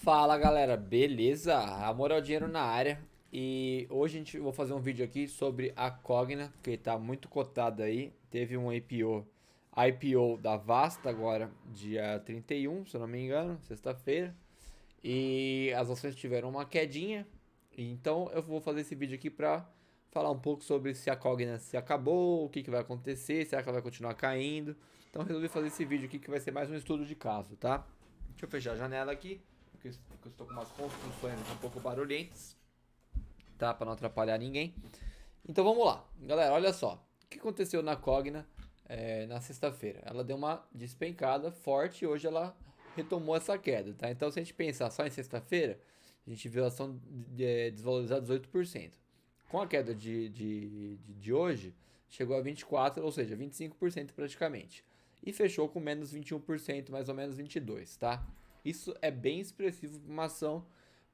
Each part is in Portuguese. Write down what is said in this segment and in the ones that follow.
Fala galera, beleza? Amor ao dinheiro na área. E hoje vou fazer um vídeo aqui sobre a Cogna, que está muito cotada aí. Teve um IPO da Vasta agora, dia 31, se eu não me engano, sexta-feira. E as ações tiveram uma quedinha. Então eu vou fazer esse vídeo aqui para falar um pouco sobre se a Cogna se acabou, o que, que vai acontecer, se ela vai continuar caindo. Então eu resolvi fazer esse vídeo aqui que vai ser mais um estudo de caso, tá? Deixa eu fechar a janela aqui, porque eu estou com umas construções um pouco barulhentas, tá? Para não atrapalhar ninguém. Então vamos lá, galera, olha só. O que aconteceu na Cogna na sexta-feira? Ela deu uma despencada forte e hoje ela retomou essa queda, tá? Então se a gente pensar só em sexta-feira, a gente viu a ação desvalorizar 18%. Com a queda de hoje, chegou a 24%, ou seja, 25% praticamente. E fechou com menos 21%, mais ou menos 22%, tá? Isso é bem expressivo para uma ação,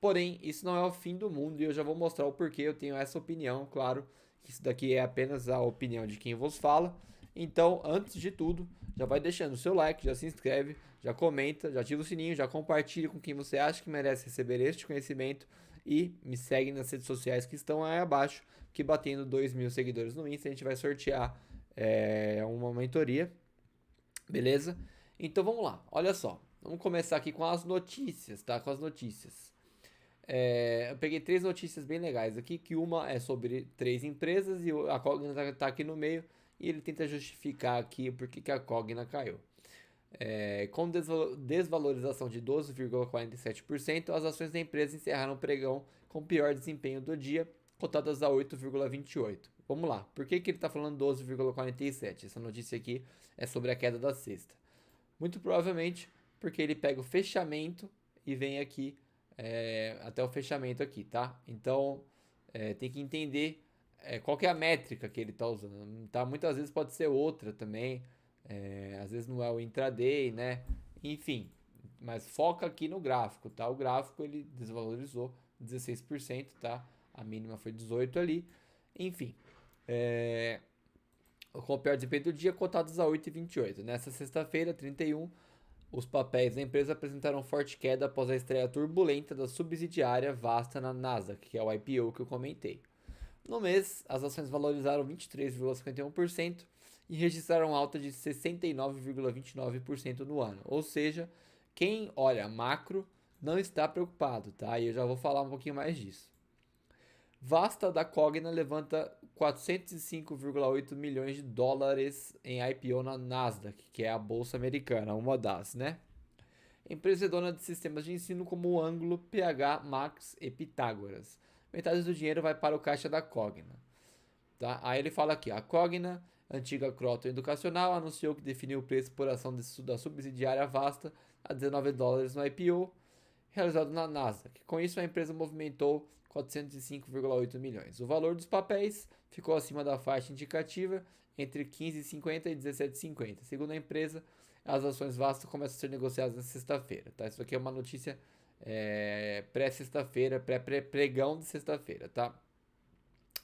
porém, isso não é o fim do mundo e eu já vou mostrar o porquê eu tenho essa opinião. Claro que isso daqui é apenas a opinião de quem vos fala. Então, antes de tudo, já vai deixando o seu like, já se inscreve, já comenta, já ativa o sininho, já compartilha com quem você acha que merece receber este conhecimento e me segue nas redes sociais que estão aí abaixo, que batendo 2.000 seguidores no Insta, a gente vai sortear uma mentoria, beleza? Então vamos lá, olha só, vamos começar aqui com as notícias, tá? Com as notícias. Eu peguei três notícias bem legais aqui, que uma é sobre três empresas e a Cogna tá aqui no meio e ele tenta justificar aqui por que a Cogna caiu. Com desvalorização de 12,47%, as ações da empresa encerraram o pregão com o pior desempenho do dia, cotadas a 8,28. Vamos lá, por que ele está falando 12,47? Essa notícia aqui é sobre a queda da sexta. Muito provavelmente porque ele pega o fechamento e vem aqui até o fechamento aqui, tá? Então tem que entender qual que é a métrica que ele está usando, tá? Muitas vezes pode ser outra também, às vezes não é o intraday, né? Enfim, mas foca aqui no gráfico, tá? O gráfico ele desvalorizou 16%, tá? A mínima foi 18 ali. Enfim, com o pior desempenho do dia, cotados a 8,28. Nessa sexta-feira, 31, os papéis da empresa apresentaram forte queda após a estreia turbulenta da subsidiária Vasta na Nasdaq, que é o IPO que eu comentei. No mês, as ações valorizaram 23,51% e registraram alta de 69,29% no ano. Ou seja, quem olha macro não está preocupado, tá? E eu já vou falar um pouquinho mais disso. Vasta da Cogna levanta 405,8 milhões de dólares em IPO na Nasdaq, que é a bolsa americana, uma das, né? Empresa é dona de sistemas de ensino como o Ângulo, PH, Max e Pitágoras. Metade do dinheiro vai para o caixa da Cogna. Tá? Aí ele fala aqui, a Cogna, antiga Croton Educacional, anunciou que definiu o preço por ação da subsidiária Vasta a 19 dólares no IPO, realizado na Nasdaq. Com isso, a empresa movimentou 405,8 milhões. O valor dos papéis ficou acima da faixa indicativa entre 15,50 e 17,50. Segundo a empresa, as ações Vasta começam a ser negociadas na sexta-feira. Tá? Isso aqui é uma notícia pré-sexta-feira, pré-pregão de sexta-feira, tá?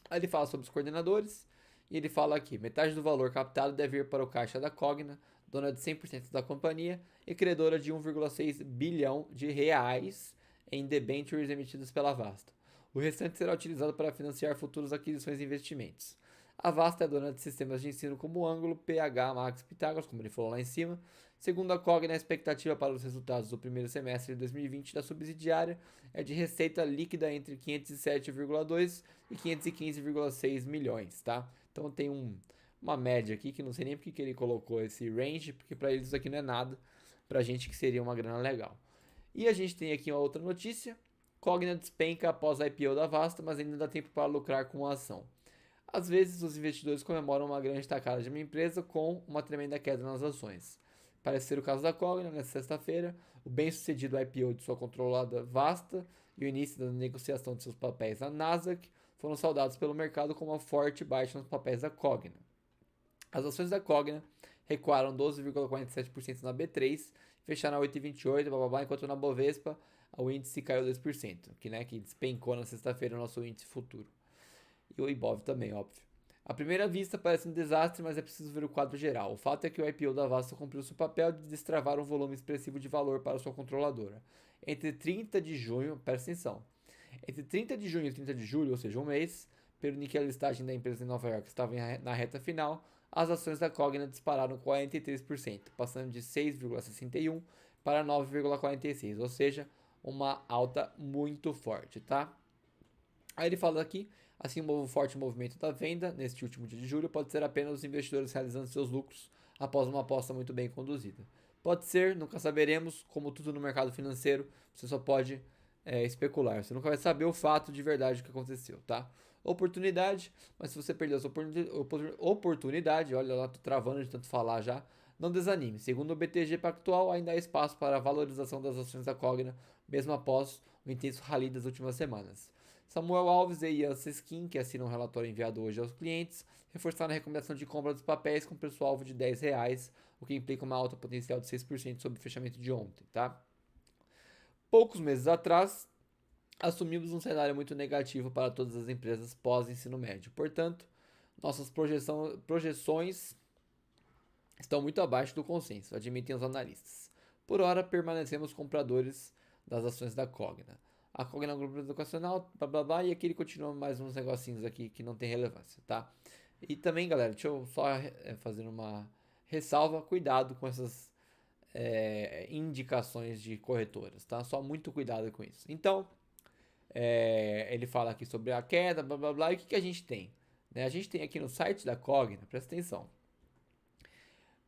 Aí ele fala sobre os coordenadores e ele fala aqui: metade do valor captado deve ir para o caixa da Cogna, dona de 100% da companhia e credora de 1,6 bilhão de reais em debentures emitidas pela Vasta. O restante será utilizado para financiar futuras aquisições e investimentos. A Vasta é dona de sistemas de ensino como Ângulo, PH, Max e Pitágoras, como ele falou lá em cima. Segundo a Cogna, a expectativa para os resultados do primeiro semestre de 2020 da subsidiária é de receita líquida entre 507,2 e 515,6 milhões, tá? Então tem uma média aqui que não sei nem porque que ele colocou esse range, porque para eles isso aqui não é nada, para a gente que seria uma grana legal. E a gente tem aqui uma outra notícia: Cogna despenca após a IPO da Vasta, mas ainda dá tempo para lucrar com a ação. Às vezes, os investidores comemoram uma grande tacada de uma empresa com uma tremenda queda nas ações. Parece ser o caso da Cogna nesta sexta-feira. O bem-sucedido IPO de sua controlada Vasta e o início da negociação de seus papéis na Nasdaq foram saudados pelo mercado com uma forte baixa nos papéis da Cogna. As ações da Cogna recuaram 12,47% na B3, fecharam a 8,28, enquanto na Bovespa o índice caiu 2%, que despencou na sexta-feira o nosso índice futuro. E o Ibov também, óbvio. À primeira vista parece um desastre, mas é preciso ver o quadro geral. O fato é que o IPO da Vasta cumpriu seu papel de destravar um volume expressivo de valor para sua controladora. Entre 30 de junho, presta atenção, entre 30 de junho e 30 de julho, ou seja, um mês, pelo que a listagem da empresa em Nova York estava na reta final, as ações da Cogna dispararam 43%, passando de 6,61 para 9,46, ou seja, uma alta muito forte, tá? Aí ele fala aqui, assim, um forte movimento da venda neste último dia de julho pode ser apenas os investidores realizando seus lucros após uma aposta muito bem conduzida. Pode ser, nunca saberemos, como tudo no mercado financeiro, você só pode especular. Você nunca vai saber o fato de verdade que aconteceu, tá? Oportunidade, mas se você perdeu essa oportunidade, olha lá, tô travando de tanto falar já, não desanime. Segundo o BTG Pactual, ainda há espaço para a valorização das ações da Cogna, mesmo após o intenso rally das últimas semanas. Samuel Alves e Ian Seskin, que assinam um relatório enviado hoje aos clientes, reforçaram a recomendação de compra dos papéis com preço-alvo de R$ 10, o que implica uma alta potencial de 6% sobre o fechamento de ontem, tá? Poucos meses atrás, assumimos um cenário muito negativo para todas as empresas pós-ensino médio. Portanto, nossas projeções estão muito abaixo do consenso, admitem os analistas. Por hora, permanecemos compradores das ações da Cogna. A Cogna é um grupo educacional, blá blá blá, e aqui ele continua mais uns negocinhos aqui que não tem relevância, tá? E também, galera, deixa eu só fazer uma ressalva, cuidado com essas indicações de corretoras, tá? Só muito cuidado com isso. Então, ele fala aqui sobre a queda, blá blá blá, e o que a gente tem? Né? A gente tem aqui no site da Cogna, presta atenção,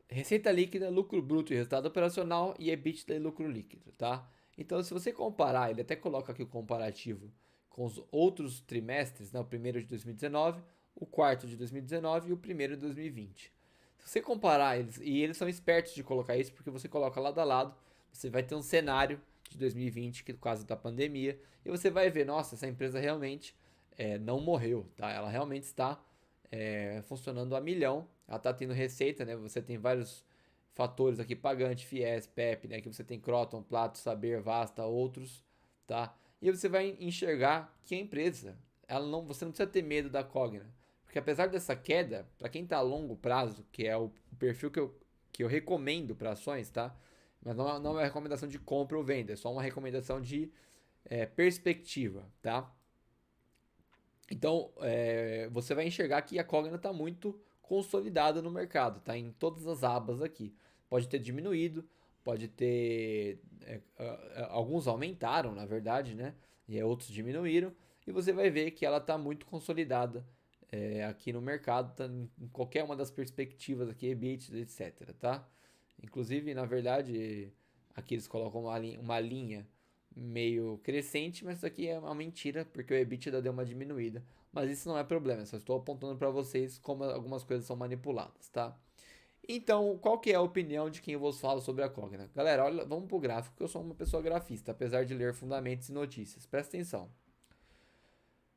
receita líquida, lucro bruto e resultado operacional e EBITDA e lucro líquido, tá? Então, se você comparar, ele até coloca aqui o comparativo com os outros trimestres, né? O primeiro de 2019, o quarto de 2019 e o primeiro de 2020. Se você comparar eles, e eles são espertos de colocar isso, porque você coloca lado a lado, você vai ter um cenário de 2020, que é quase da pandemia, e você vai ver, nossa, essa empresa realmente não morreu, tá? Ela realmente está funcionando a milhão, ela está tendo receita, né? Você tem vários fatores aqui, pagante, FIES, PEP, né? Que você tem Croton, Plato, Saber, Vasta, outros, tá? E você vai enxergar que a empresa, você não precisa ter medo da Cogna, porque apesar dessa queda, para quem está a longo prazo, que é o perfil que eu recomendo para ações, tá? Mas não é uma recomendação de compra ou venda, é só uma recomendação de perspectiva, tá? Então, você vai enxergar que a Cogna está muito consolidada no mercado, tá? Em todas as abas aqui. Pode ter diminuído, pode ter. Alguns aumentaram, na verdade, né? E outros diminuíram. E você vai ver que ela está muito consolidada aqui no mercado, tá em qualquer uma das perspectivas aqui, EBITDA, etc, tá? Inclusive, na verdade, aqui eles colocam uma linha meio crescente, mas isso aqui é uma mentira, porque o EBITDA deu uma diminuída. Mas isso não é problema, só estou apontando para vocês como algumas coisas são manipuladas, tá? Então, qual que é a opinião de quem eu vos falo sobre a Cogna? Galera, olha, vamos pro gráfico, que eu sou uma pessoa grafista, apesar de ler fundamentos e notícias. Presta atenção.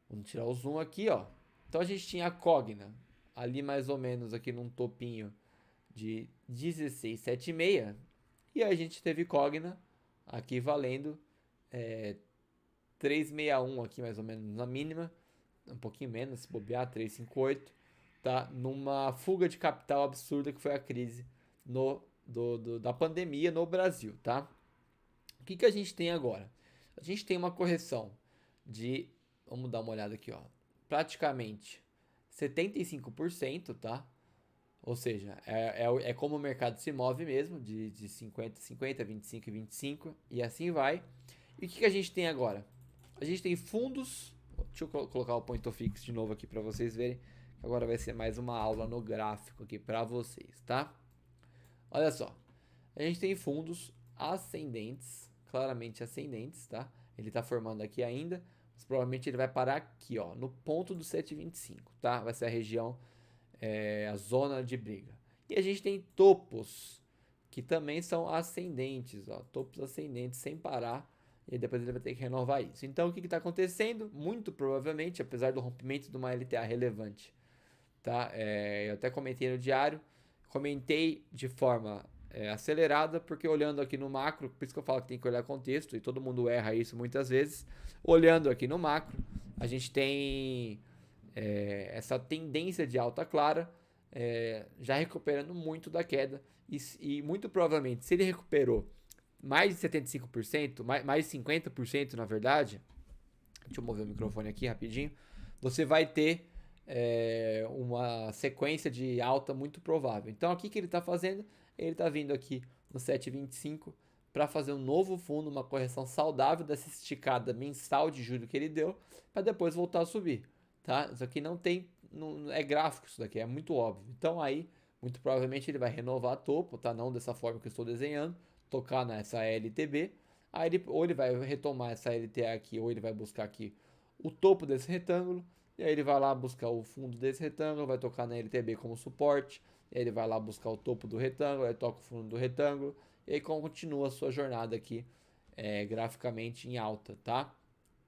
Vamos tirar o zoom aqui, ó. Então a gente tinha a Cogna, ali mais ou menos aqui num topinho de 16,76. E a gente teve Cogna aqui valendo 361 aqui mais ou menos na mínima, um pouquinho menos, se bobear, 358, tá? Numa fuga de capital absurda que foi a crise da pandemia no Brasil, tá? O que a gente tem agora? A gente tem uma correção de, vamos dar uma olhada aqui, ó, praticamente 75%, tá? Ou seja, é como o mercado se move mesmo, de 50 50, 25 25, e assim vai. E o que a gente tem agora? A gente tem fundos. Deixa eu colocar o point of fix de novo aqui para vocês verem. Agora vai ser mais uma aula no gráfico aqui para vocês, tá? Olha só. A gente tem fundos ascendentes, claramente ascendentes, tá? Ele tá formando aqui ainda, mas provavelmente ele vai parar aqui, ó, no ponto do 7,25, tá? Vai ser a região, a zona de briga. E a gente tem topos, que também são ascendentes, ó, topos ascendentes sem parar. E depois ele vai ter que renovar isso. Então, o que está acontecendo? Muito provavelmente, apesar do rompimento de uma LTA relevante, tá? Eu até comentei no diário, comentei de forma acelerada, porque olhando aqui no macro, por isso que eu falo que tem que olhar contexto, e todo mundo erra isso muitas vezes. Olhando aqui no macro, a gente tem essa tendência de alta clara, já recuperando muito da queda. E muito provavelmente, se ele recuperou mais de 75%, mais de 50% na verdade, deixa eu mover o microfone aqui rapidinho, você vai ter uma sequência de alta muito provável. Então, aqui que ele está fazendo, ele está vindo aqui no 7,25 para fazer um novo fundo, uma correção saudável dessa esticada mensal de julho que ele deu, para depois voltar a subir, tá? Isso aqui não é gráfico, isso daqui é muito óbvio. Então, aí, muito provavelmente ele vai renovar a topo, tá? Não dessa forma que eu estou desenhando, tocar nessa LTB. Aí ou ele vai retomar essa LTA aqui, ou ele vai buscar aqui o topo desse retângulo. E aí ele vai lá buscar o fundo desse retângulo, vai tocar na LTB como suporte. E aí ele vai lá buscar o topo do retângulo, aí toca o fundo do retângulo. E aí continua a sua jornada aqui graficamente em alta, tá?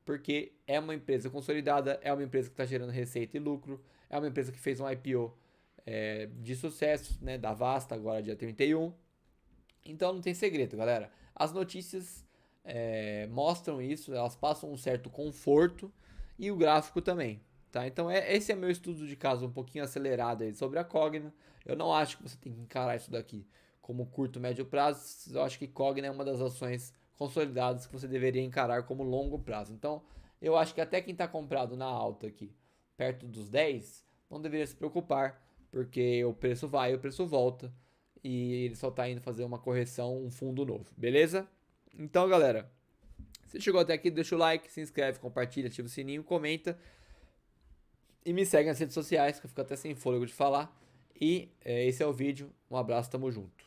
Porque é uma empresa consolidada, é uma empresa que está gerando receita e lucro, é uma empresa que fez um IPO de sucesso, né, da Vasta, agora dia 31. Então não tem segredo, galera. As notícias mostram isso, elas passam um certo conforto e o gráfico também. Tá? Então esse é meu estudo de caso um pouquinho acelerado aí sobre a Cogna. Eu não acho que você tem que encarar isso daqui como curto, médio prazo. Eu acho que Cogna é uma das ações consolidadas que você deveria encarar como longo prazo. Então eu acho que até quem está comprado na alta aqui, perto dos 10, não deveria se preocupar, porque o preço vai, o preço volta e ele só está indo fazer uma correção, um fundo novo, beleza? Então, galera, se chegou até aqui, deixa o like, se inscreve, compartilha, ativa o sininho, comenta e me segue nas redes sociais, que eu fico até sem fôlego de falar. E esse é o vídeo. Um abraço, tamo junto.